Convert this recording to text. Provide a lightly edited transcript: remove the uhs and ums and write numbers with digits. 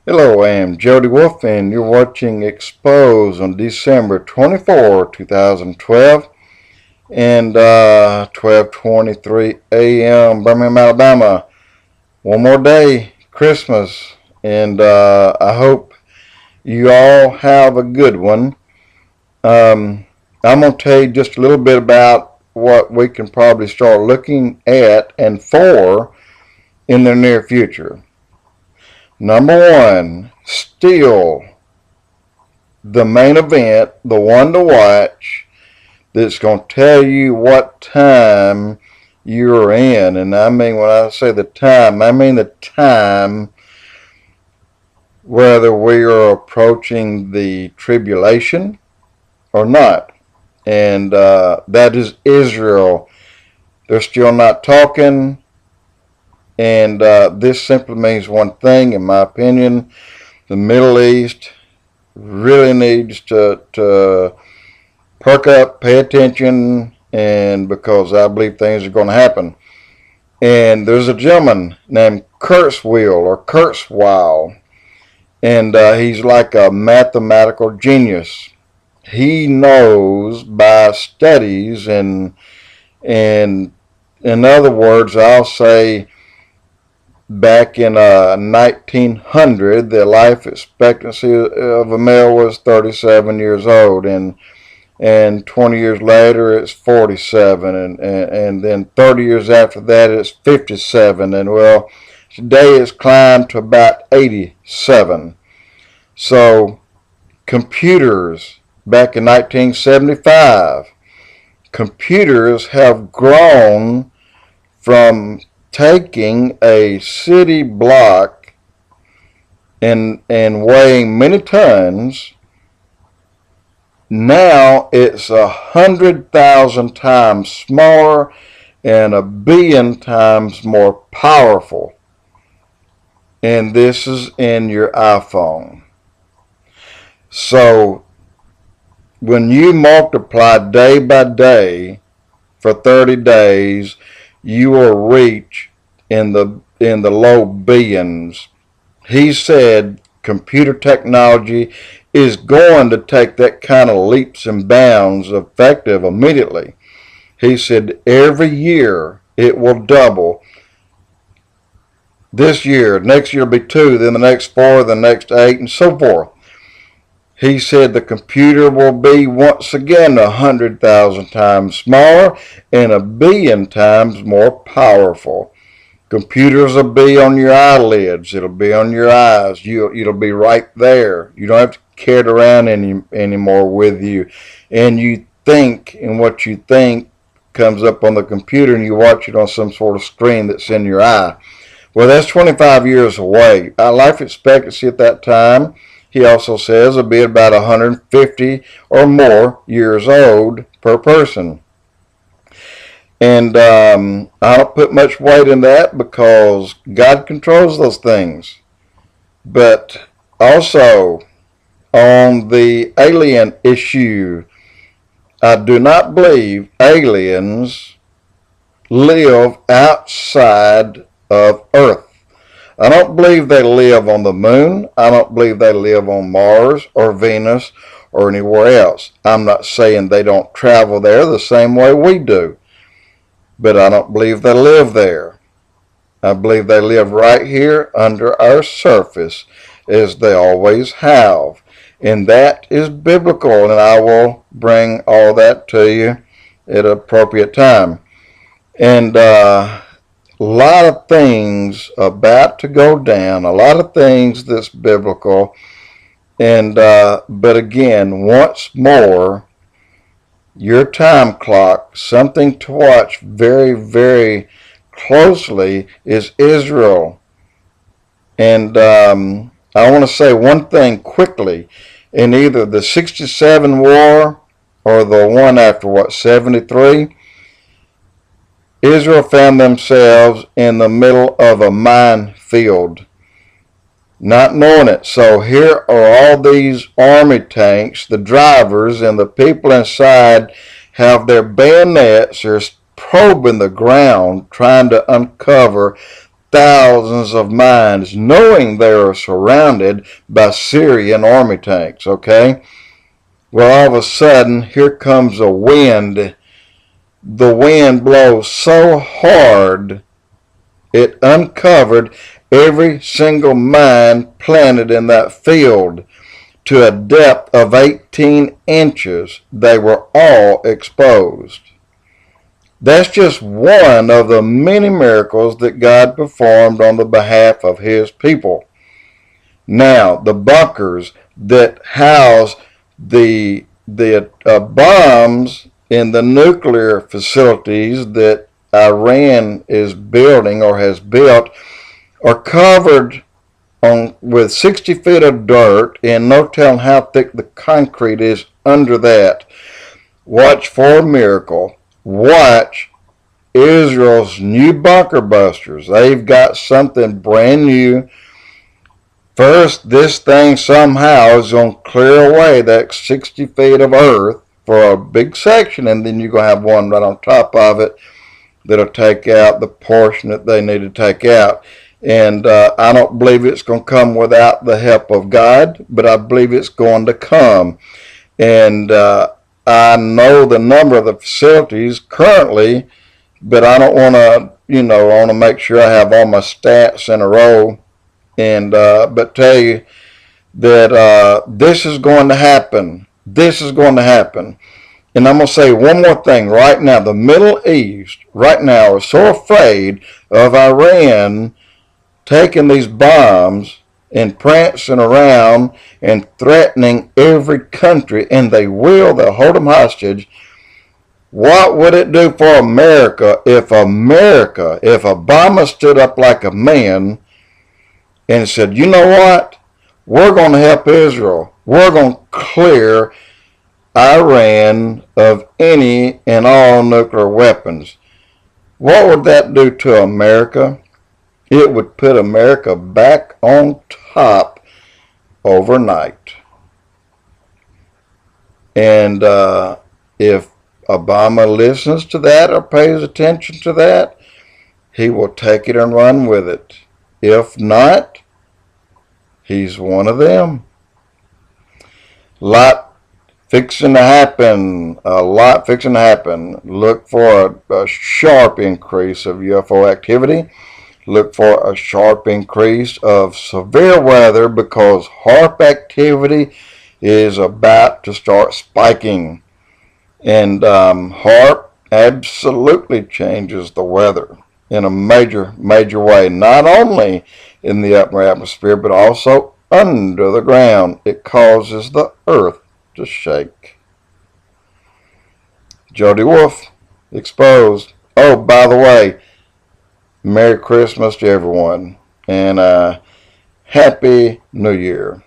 Hello, I am Jody Wolf, and you're watching Expoz on December 24, 2012, and 12:23 a.m. Birmingham, Alabama. One more day, Christmas, and I hope you all have a good one. I'm going to tell you just a little bit about what we can probably start looking at and for in the near future. Number one, still the main event, the one to watch, that's going to tell you what time you're in. And I mean, when I say the time, I mean the time whether we are approaching the tribulation or not. And that is Israel. They're still not talking. And this simply means one thing, in my opinion. The Middle East really needs to perk up, pay attention, and because I believe things are going to happen. And there's a gentleman named Kurzweil, and he's like a mathematical genius. He knows by studies, and in other words, I'll say back in 1900, the life expectancy of a male was 37 years old, and 20 years later it's 47, and then 30 years after that it's 57, and well, today it's climbed to about 87. So computers back in 1975, computers have grown from taking a city block and weighing many tons. Now it's 100,000 times smaller and 1,000,000,000 times more powerful. And this is in your iPhone. So when you multiply day by day for 30 days, you will reach in the low billions. He said computer technology is going to take that kind of leaps and bounds effective immediately. He said every year it will double. This year, next year will be 2, then the next 4, the next 8, and so forth. He said the computer will be once again 100,000 times smaller and 1,000,000,000 times more powerful. Computers will be on your eyelids. It'll be on your eyes. It'll be right there. You don't have to carry it around anymore with you. And you think, and what you think comes up on the computer, and you watch it on some sort of screen that's in your eye. Well, that's 25 years away. Our life expectancy at that time, he also says, will be about 150 or more years old per person. And I don't put much weight in that because God controls those things. But also on the alien issue, I do not believe aliens live outside of Earth. I don't believe they live on the moon. I don't believe they live on Mars or Venus or anywhere else. I'm not saying they don't travel there the same way we do, but I don't believe they live there. I believe they live right here under our surface, as they always have. And that is biblical, and I will bring all that to you at an appropriate time. And a lot of things about to go down, a lot of things that's biblical. And but again, once more, your time clock, something to watch very, very closely, is Israel. And I want to say one thing quickly. In either the 67 war or the one after, 73, Israel found themselves in the middle of a minefield, not knowing it. So here are all these army tanks, the drivers and the people inside have their bayonets, they're probing the ground, trying to uncover thousands of mines, knowing they are surrounded by Syrian army tanks, okay? Well, all of a sudden, here comes a wind. The wind blows so hard, it uncovered every single mine planted in that field to a depth of 18 inches. They were all exposed. That's just one of the many miracles that God performed on the behalf of His people. Now, the bunkers that house the bombs in the nuclear facilities that Iran is building or has built are covered with 60 feet of dirt, and no telling how thick the concrete is under that. Watch for a miracle. Watch Israel's new bunker busters. They've got something brand new. First, this thing somehow is going to clear away that 60 feet of earth for a big section, and then you're going to have one right on top of it that'll take out the portion that they need to take out. And I don't believe it's going to come without the help of God, but I believe it's going to come. And I know the number of the facilities currently, but I don't want to, I want to make sure I have all my stats in a row. And but tell you that this is going to happen. This is going to happen. And I'm going to say one more thing right now. The Middle East right now is so afraid of Iran taking these bombs and prancing around and threatening every country, and they will. They'll hold them hostage. What would it do for America, if Obama stood up like a man and said, you know what? We're going to help Israel. We're going to clear Iran of any and all nuclear weapons. What would that do to America? It would put America back on top overnight. And if Obama listens to that or pays attention to that, he will take it and run with it. If not, he's one of them. A lot fixing to happen. Look for a sharp increase of UFO activity. Look for a sharp increase of severe weather, because HAARP activity is about to start spiking. And HAARP absolutely changes the weather in a major way, not only in the upper atmosphere, but also under the ground. It causes the earth to shake. Jody Wolf, Expoz. Oh, by the way, Merry Christmas to everyone, and Happy New Year.